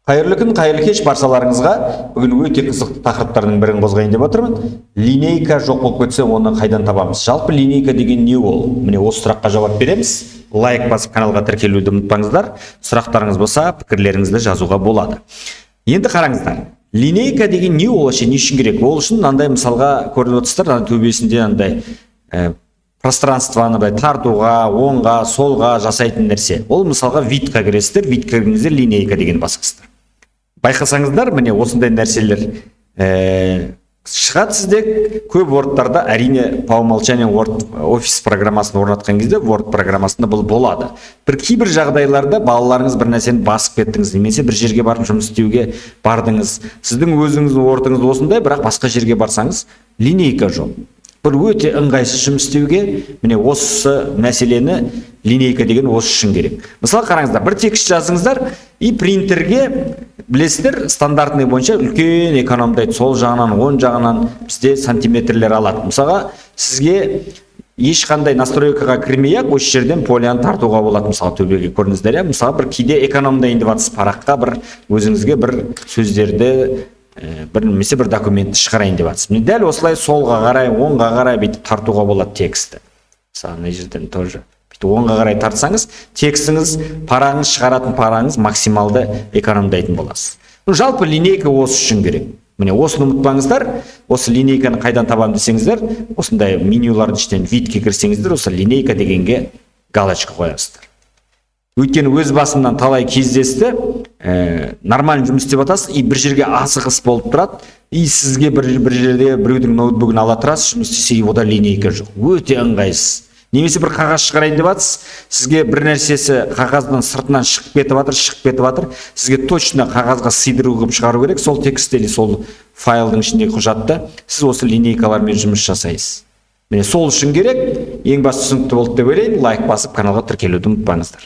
Қайырлы күн, қайырлы кеш баршаларыңызға. Бүгін өте қызықты тақырыптардың бірін қозғайын деп отырмын. Линейка жоқ болып кетсе, оны қайдан табамыз? Жалпы линейка деген не ол? Міне осы сұраққа жауап береміз. Лайк басып каналға тіркелуді ұмытпаңыздар. Сұрақтарыңыз болса, пікірлеріңізді жазуға болады. Енді қараңыздар. Линейка деген не ол? Не үшін керек? Ол үшін мынандай мысалға көріп отырсыздар, төбесінде мынандай пространствоны тартуға, оңға, солға жасайтын нәрсе. Ол мысалға витқа кіресіздер, вит кіргеніңізде линейка деген басасыздар. Байқасаңыздар, міне осындай нәрселер шығады сізде. Көп Word'тарда, әрине по умолчанию Word офис программасын орнатқан кезде Word программасында бұл болады. Кейбір жағдайларда балаларыңыз бір нәрсені басып кеттіңіз, немесе бір жерге барып жұмыс істеуге бардыңыз. Сіздің өзіңіздің Word'ыңыз осындай, бірақ басқа жерге барсаңыз линейка жоқ. Бір өте ыңғайсыз жұмыс істеуге, міне осы мәселені линейка деген осы үшін керек. Мысалы қараңыздар, бір текст жазыңыздар, и принтерге білесіздер, стандартный бойынша үлкен экономдайды, сол жағынан, оң жағынан бізде сантиметрлер алады. Мысалға сізге ешқандай настройкаға кірмей-ақ осы жерден полияны тартуға болады. Мысалы төбеге көрдіңіздер, мысалы бір кейде экономдайын деп жатсыз, параққа бір өзіңізге бір сөздерді немесе бір документті шығарайын деп жатсыз. Міне дәл осылай солға қарай, оңға қарай бүйтіп тартуға болады текстті. Мысалы мына жерден тоже оңға қарай тартсаңыз, текстіңіз, параңыз, шығаратын параңыз максималды экономдайтын боласыз. Жалпы линейка осы үшін керек. Міне осыны ұмытпаңыздар. Осы линейканы қайдан табамын десеңіздер, осындай менюлардың ішінен витке кірсеңіздер, осы линейка дегенге галочка қоясыздар. Өйткені өз басымнан талай кездесті, нормально жұмыс істеп жатасыз, и бір жерге асығыс болып тұрады, и сізге бір жерде біреудің ноутбугын ала тұрасыз, жұмыс істесе, ода линейка жоқ. Өте ыңғайсыз. Немесе бір қағаз шығарайын деп жатсыз, сізге бір нәрсесі қағаздың сыртынан шығып кетіп жатыр, сізге точно қағазға сыйдыру қылып шығару керек, сол текст или сол файлдың ішіндегі құжатта сіз осы линейкалармен жұмыс жасайсыз. Міне сол үшін керек, ең басты түсінікті болды деп ойлаймын. Лайк басып каналға тіркелуді ұмытпаңыздар.